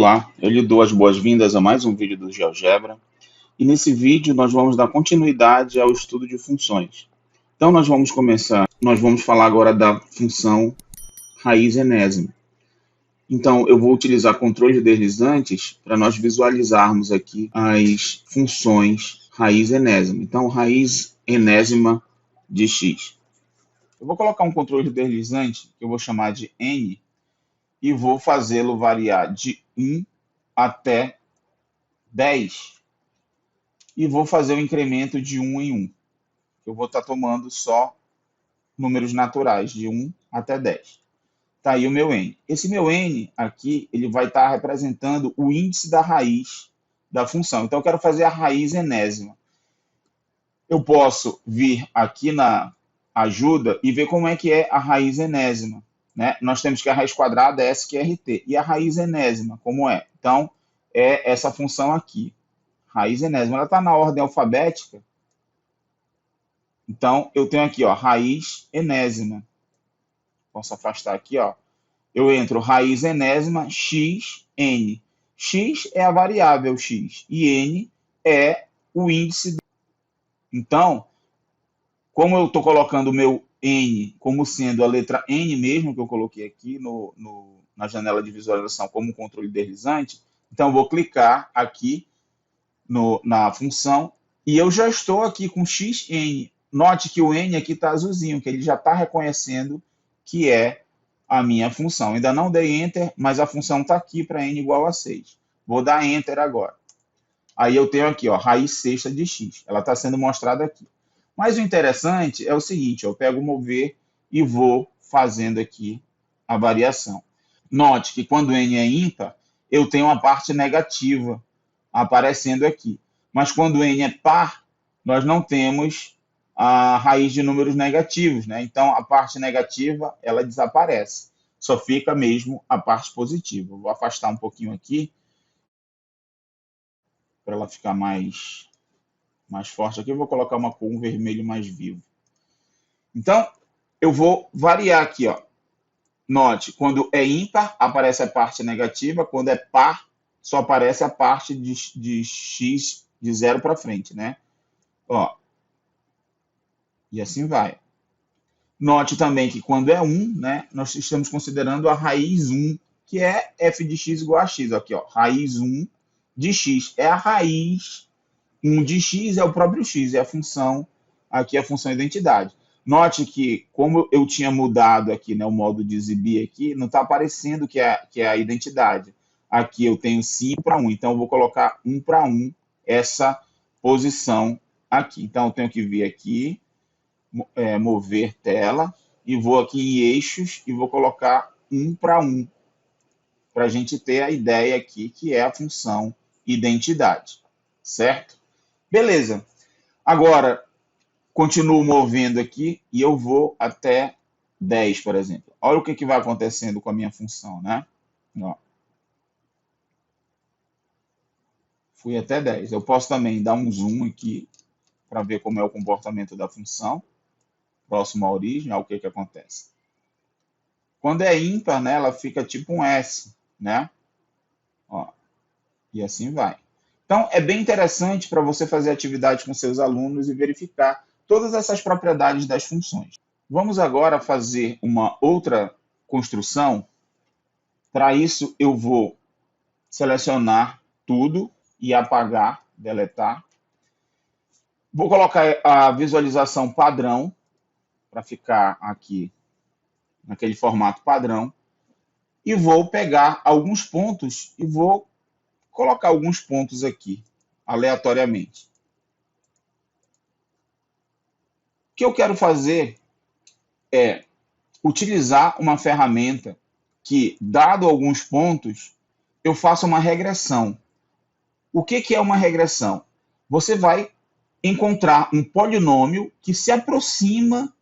Olá, eu lhe dou as boas-vindas a mais um vídeo do GeoGebra e nesse vídeo nós vamos dar continuidade ao estudo de funções. Então nós vamos falar agora da função raiz enésima. Então eu vou utilizar controles deslizantes para nós visualizarmos aqui as funções raiz enésima. Então raiz enésima de x. Eu vou colocar um controle deslizante que eu vou chamar de n e vou fazê-lo variar de 1 até 10 e vou fazer o incremento de 1 em 1. Eu vou estar tomando só números naturais de 1 até 10. Tá aí o meu n. Esse meu n aqui, ele vai estar representando o índice da raiz da função. Então eu quero fazer a raiz enésima. Eu posso vir aqui na ajuda e ver como é que é a raiz enésima, né? Nós temos que a raiz quadrada é SQRT. E a raiz enésima, como é? Então, é essa função aqui. Raiz enésima. Ela está na ordem alfabética. Então, eu tenho aqui, ó, raiz enésima. Posso afastar aqui, ó. Eu entro raiz enésima x, n. X é a variável x e n é o índice. Então, como eu estou colocando o meu n como sendo a letra n mesmo, que eu coloquei aqui na janela de visualização como controle deslizante, então eu vou clicar aqui na função e eu já estou aqui com xn. Note que o n aqui está azulzinho, que ele já está reconhecendo que é a minha função. Ainda não dei Enter, mas a função está aqui para n igual a 6. Vou dar Enter agora. Aí eu tenho aqui, ó, raiz sexta de x. Ela está sendo mostrada aqui. Mas o interessante é o seguinte, eu pego o mover e vou fazendo aqui a variação. Note que quando n é ímpar, eu tenho uma parte negativa aparecendo aqui. Mas quando n é par, nós não temos a raiz de números negativos, né? Então, a parte negativa, ela desaparece. Só fica mesmo a parte positiva. Vou afastar um pouquinho aqui, para ela ficar mais forte aqui. Eu vou colocar uma cor vermelho mais vivo. Então, eu vou variar aqui, ó. Note, quando é ímpar, aparece a parte negativa. Quando é par, só aparece a parte de x de 0 para frente, né? Ó. E assim vai. Note também que quando é 1, né, nós estamos considerando a raiz 1, que é f de x igual a x. Aqui, ó, raiz 1 de x. É a raiz 1 de x, é o próprio x, é a função, aqui é a função identidade. Note que, como eu tinha mudado aqui, né, o modo de exibir aqui, não está aparecendo que é a identidade. Aqui eu tenho 5 para 1, então eu vou colocar 1 para 1 essa posição aqui. Então eu tenho que vir aqui, mover tela, e vou aqui em eixos e vou colocar 1 para 1, para a gente ter a ideia aqui que é a função identidade, certo? Beleza. Agora, continuo movendo aqui e eu vou até 10, por exemplo. Olha o que vai acontecendo com a minha função, né? Ó. Fui até 10. Eu posso também dar um zoom aqui para ver como é o comportamento da função. Próximo à origem, olha o que acontece. Quando é ímpar, né, ela fica tipo um S, né? Ó. E assim vai. Então, é bem interessante para você fazer atividade com seus alunos e verificar todas essas propriedades das funções. Vamos agora fazer uma outra construção. Para isso, eu vou selecionar tudo e apagar, deletar. Vou colocar a visualização padrão, para ficar aqui naquele formato padrão. E vou pegar alguns pontos e vou colocar alguns pontos aqui, aleatoriamente. O que eu quero fazer é utilizar uma ferramenta que, dado alguns pontos, eu faça uma regressão. O que é uma regressão? Você vai encontrar um polinômio que se aproxima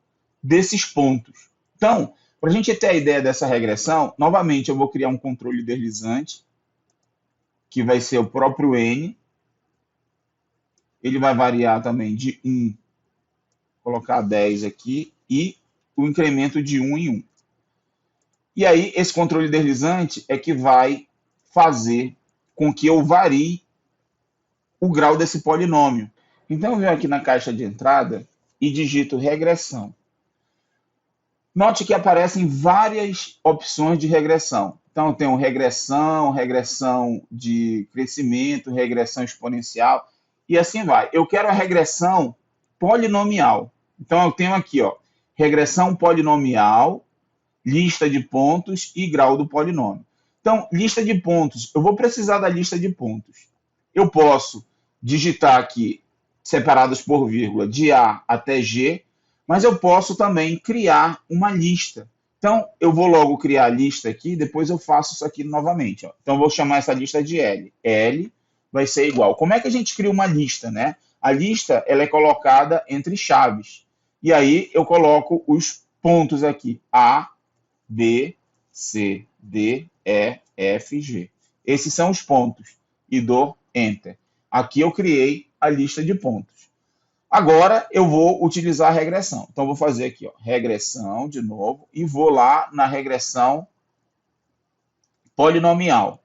desses pontos. Então, para a gente ter a ideia dessa regressão, novamente eu vou criar um controle deslizante, que vai ser o próprio n. Ele vai variar também de 1, colocar 10 aqui, e o incremento de 1 em 1. E aí, esse controle deslizante é que vai fazer com que eu varie o grau desse polinômio. Então, eu venho aqui na caixa de entrada e digito regressão. Note que aparecem várias opções de regressão. Então, eu tenho regressão, regressão de crescimento, regressão exponencial, e assim vai. Eu quero a regressão polinomial. Então, eu tenho aqui, ó, regressão polinomial, lista de pontos e grau do polinômio. Então, lista de pontos, eu vou precisar da lista de pontos. Eu posso digitar aqui, separados por vírgula, de A até G, mas eu posso também criar uma lista. Então, eu vou logo criar a lista aqui, depois eu faço isso aqui novamente. Ó. Então, eu vou chamar essa lista de L. L vai ser igual. Como é que a gente cria uma lista, né? A lista ela é colocada entre chaves. E aí, eu coloco os pontos aqui. A, B, C, D, E, F, G. Esses são os pontos. E dou Enter. Aqui eu criei a lista de pontos. Agora eu vou utilizar a regressão. Então, eu vou fazer aqui, ó, regressão de novo, e vou lá na regressão polinomial.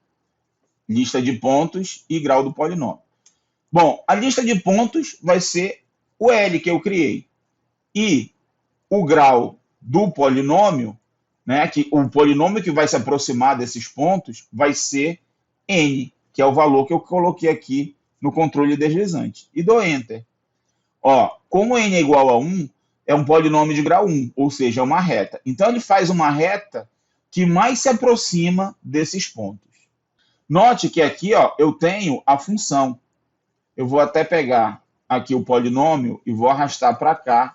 Lista de pontos e grau do polinômio. Bom, a lista de pontos vai ser o L que eu criei. E o grau do polinômio, né, que o polinômio que vai se aproximar desses pontos, vai ser N, que é o valor que eu coloquei aqui no controle deslizante. E dou Enter. Ó, como n é igual a 1, é um polinômio de grau 1, ou seja, é uma reta. Então, ele faz uma reta que mais se aproxima desses pontos. Note que aqui ó, eu tenho a função. Eu vou até pegar aqui o polinômio e vou arrastar para cá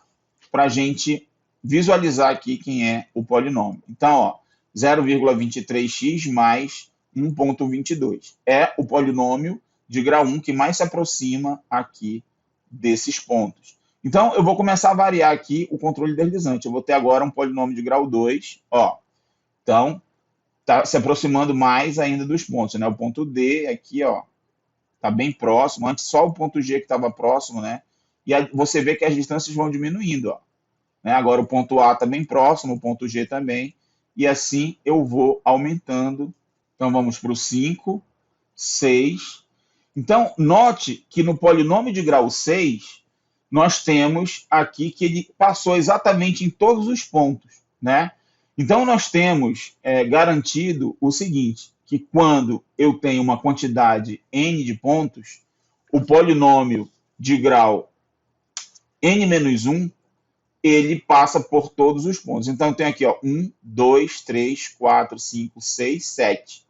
para a gente visualizar aqui quem é o polinômio. Então, 0,23x mais 1,22. É o polinômio de grau 1 que mais se aproxima aqui desses pontos. Então, eu vou começar a variar aqui o controle deslizante. Eu vou ter agora um polinômio de grau 2. Ó. Então, está se aproximando mais ainda dos pontos. Né? O ponto D aqui está bem próximo. Antes só o ponto G que estava próximo. Né? E aí, você vê que as distâncias vão diminuindo. Ó. Né? Agora o ponto A está bem próximo, o ponto G também. E assim eu vou aumentando. Então, vamos para o 5, 6... Então, note que no polinômio de grau 6, nós temos aqui que ele passou exatamente em todos os pontos, né? Então, nós temos garantido o seguinte, que quando eu tenho uma quantidade n de pontos, o polinômio de grau n-1, ele passa por todos os pontos. Então, eu tenho aqui 1, 2, 3, 4, 5, 6, 7.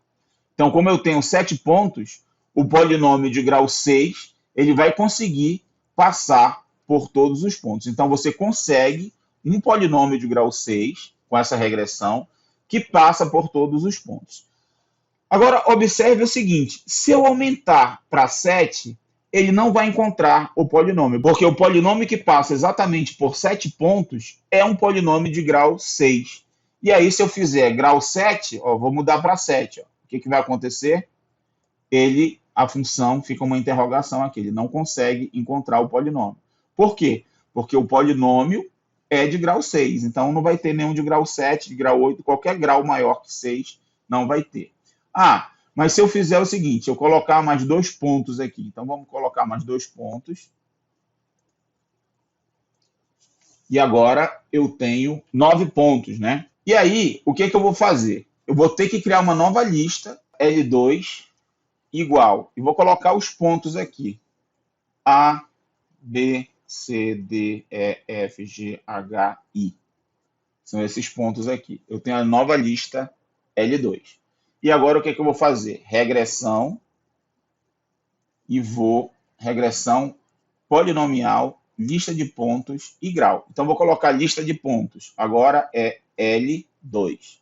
Então, como eu tenho 7 pontos, o polinômio de grau 6, ele vai conseguir passar por todos os pontos. Então, você consegue um polinômio de grau 6, com essa regressão, que passa por todos os pontos. Agora, observe o seguinte, se eu aumentar para 7, ele não vai encontrar o polinômio, porque o polinômio que passa exatamente por 7 pontos é um polinômio de grau 6. E aí, se eu fizer grau 7, vou mudar para 7. O que vai acontecer? A função fica uma interrogação aqui, ele não consegue encontrar o polinômio. Por quê? Porque o polinômio é de grau 6, então não vai ter nenhum de grau 7, de grau 8, qualquer grau maior que 6 não vai ter. Mas se eu fizer o seguinte, eu colocar mais 2 pontos aqui, então vamos colocar mais 2 pontos. E agora eu tenho 9 pontos, né? E aí, o que eu vou fazer? Eu vou ter que criar uma nova lista, L2, igual. E vou colocar os pontos aqui. A, B, C, D, E, F, G, H, I. São esses pontos aqui. Eu tenho a nova lista L2. E agora o que eu vou fazer? Regressão. E regressão polinomial, lista de pontos e grau. Então, vou colocar lista de pontos. Agora é L2.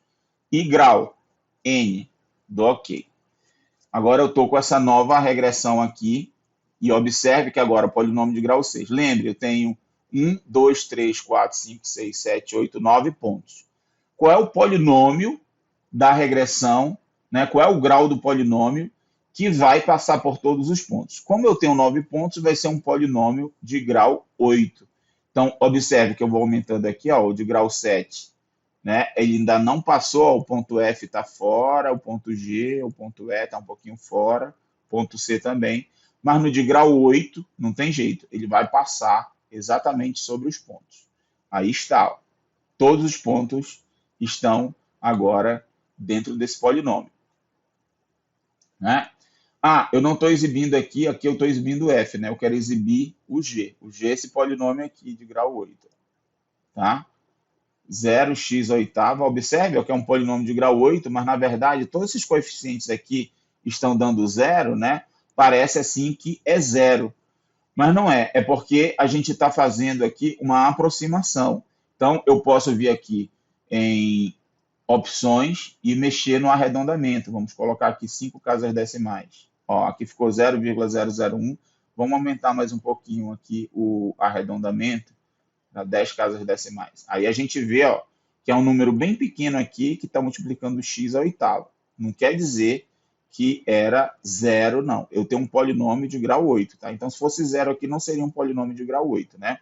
E grau, N. Dou OK. Agora eu estou com essa nova regressão aqui e observe que agora o polinômio de grau 6. Lembre, eu tenho 1, 2, 3, 4, 5, 6, 7, 8, 9 pontos. Qual é o polinômio da regressão, né? Qual é o grau do polinômio que vai passar por todos os pontos? Como eu tenho 9 pontos, vai ser um polinômio de grau 8. Então, observe que eu vou aumentando aqui, o de grau 7 né? Ele ainda não passou, ó, o ponto F está fora, o ponto G, o ponto E está um pouquinho fora, ponto C também, mas no de grau 8 não tem jeito, ele vai passar exatamente sobre os pontos. Aí está, ó, todos os pontos estão agora dentro desse polinômio, né? Ah, eu não estou exibindo aqui, aqui eu estou exibindo F, né? Eu quero exibir o G. O G é esse polinômio aqui de grau 8, tá? 0x oitava, observe que é um polinômio de grau 8, mas na verdade todos esses coeficientes aqui estão dando zero, né? Parece assim que é zero, mas não é, é porque a gente está fazendo aqui uma aproximação. Então eu posso vir aqui em opções e mexer no arredondamento. Vamos colocar aqui 5 casas decimais. Ó, aqui ficou 0,001. Vamos aumentar mais um pouquinho aqui o arredondamento para 10 casas decimais. Aí a gente vê, ó, que é um número bem pequeno aqui que está multiplicando x à oitava. Não quer dizer que era zero, não. Eu tenho um polinômio de grau 8, tá? Então, se fosse zero aqui, não seria um polinômio de grau 8, né?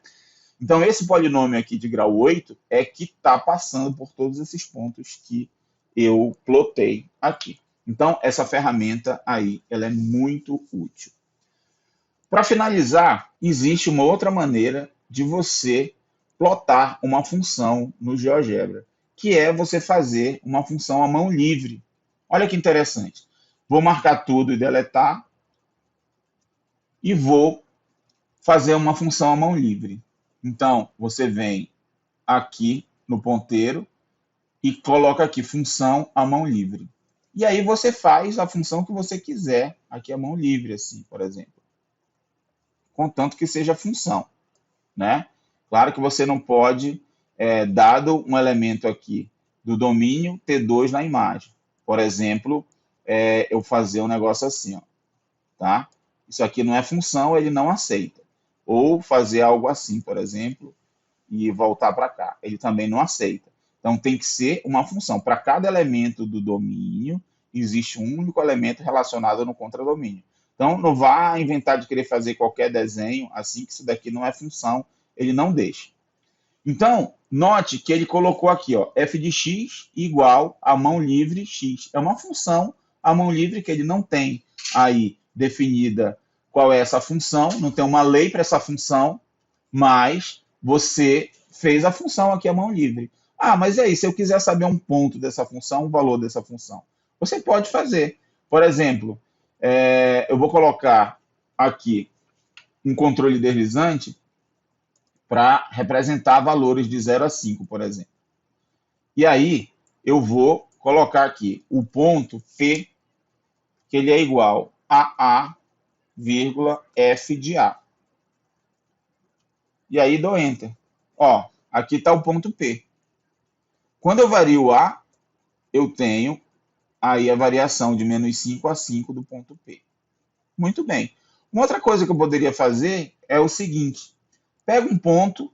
Então, esse polinômio aqui de grau 8 é que está passando por todos esses pontos que eu plotei aqui. Então, essa ferramenta aí, ela é muito útil. Para finalizar, existe uma outra maneira de você plotar uma função no GeoGebra, que é você fazer uma função à mão livre. Olha que interessante. Vou marcar tudo e deletar e vou fazer uma função à mão livre. Então, você vem aqui no ponteiro e coloca aqui função à mão livre. E aí você faz a função que você quiser aqui à mão livre, assim, por exemplo. Contanto que seja função, né? Claro que você não pode, dado um elemento aqui do domínio, ter dois na imagem. Por exemplo, eu fazer um negócio assim, ó, tá? Isso aqui não é função, ele não aceita. Ou fazer algo assim, por exemplo, e voltar para cá. Ele também não aceita. Então tem que ser uma função. Para cada elemento do domínio, existe um único elemento relacionado no contradomínio. Então não vá inventar de querer fazer qualquer desenho assim, que isso daqui não é função, ele não deixa. Então, note que ele colocou aqui, ó, f de x igual a mão livre x. É uma função, a mão livre, que ele não tem aí definida qual é essa função, não tem uma lei para essa função, mas você fez a função aqui a mão livre. Ah, mas e aí, se eu quiser saber um ponto dessa função, um valor dessa função? Você pode fazer. Por exemplo, eu vou colocar aqui um controle deslizante para representar valores de 0 a 5, por exemplo. E aí, eu vou colocar aqui o ponto P, que ele é igual a A, F de A. E aí dou Enter. Ó, aqui está o ponto P. Quando eu vario A, eu tenho aí a variação de menos 5 a 5 do ponto P. Muito bem. Uma outra coisa que eu poderia fazer é o seguinte. Pega um ponto,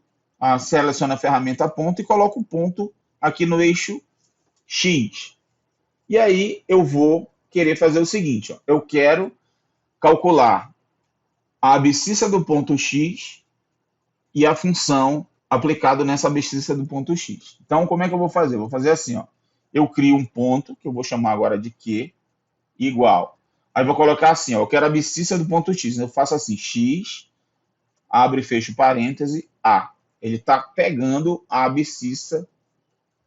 seleciona a ferramenta ponto e coloca o ponto aqui no eixo X. E aí eu vou querer fazer o seguinte. Ó, eu quero calcular a abscissa do ponto X e a função aplicado nessa abscissa do ponto X. Então, como é que eu vou fazer? Vou fazer assim, ó. Eu crio um ponto, que eu vou chamar agora de Q, igual. Aí vou colocar assim, ó, eu quero a abscissa do ponto X. Eu faço assim, X, abre e fecha parêntese, A. Ele está pegando a abscissa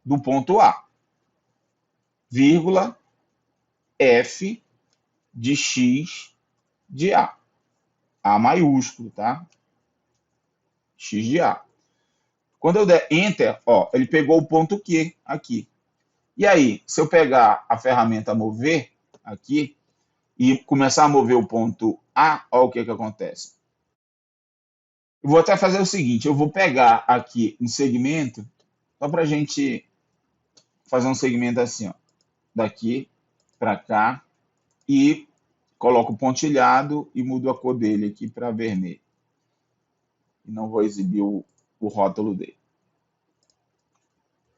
do ponto A. Vírgula, F de X de A. A maiúsculo, tá? X de A. Quando eu der Enter, ó, ele pegou o ponto Q aqui. E aí, se eu pegar a ferramenta mover aqui e começar a mover o ponto A, ó o que acontece. Eu vou até fazer o seguinte, eu vou pegar aqui um segmento, só para a gente fazer um segmento assim, ó, daqui para cá, e coloco o pontilhado e mudo a cor dele aqui para vermelho. E não vou exibir o rótulo dele.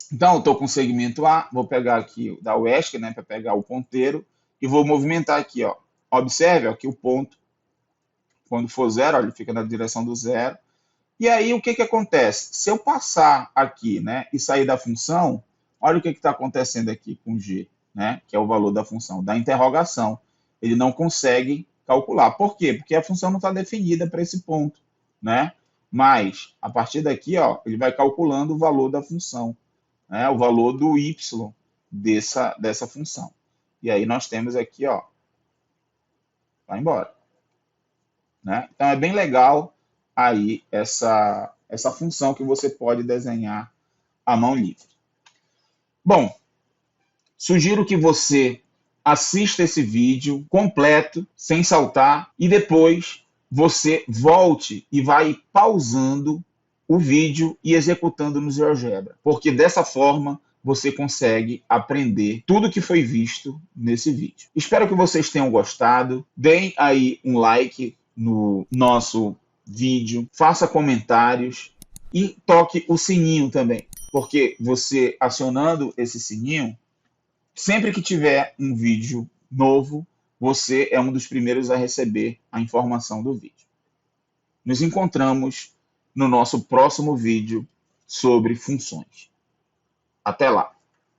Então, eu estou com o segmento A, vou pegar aqui da UESC, né, para pegar o ponteiro, e vou movimentar aqui, ó. Observe ó, que o ponto, quando for zero, ó, ele fica na direção do zero. E aí, o que acontece? Se eu passar aqui, né, e sair da função, Olha o que está acontecendo aqui com G, né? Que é o valor da função da interrogação. Ele não consegue calcular. Por quê? Porque a função não está definida para esse ponto, né? Mas, a partir daqui, ó, ele vai calculando o valor da função, né? O valor do y dessa função. E aí nós temos aqui, ó, vai embora, né? Então é bem legal aí essa função que você pode desenhar à mão livre. Bom, sugiro que você assista esse vídeo completo, sem saltar, e depois você volte e vai pausando o vídeo e executando no GeoGebra, porque dessa forma você consegue aprender tudo que foi visto nesse vídeo. Espero que vocês tenham gostado. Deem aí um like no nosso vídeo, faça comentários e toque o sininho também, porque você acionando esse sininho, sempre que tiver um vídeo novo, você é um dos primeiros a receber a informação do vídeo. Nos encontramos no nosso próximo vídeo sobre funções. Até lá!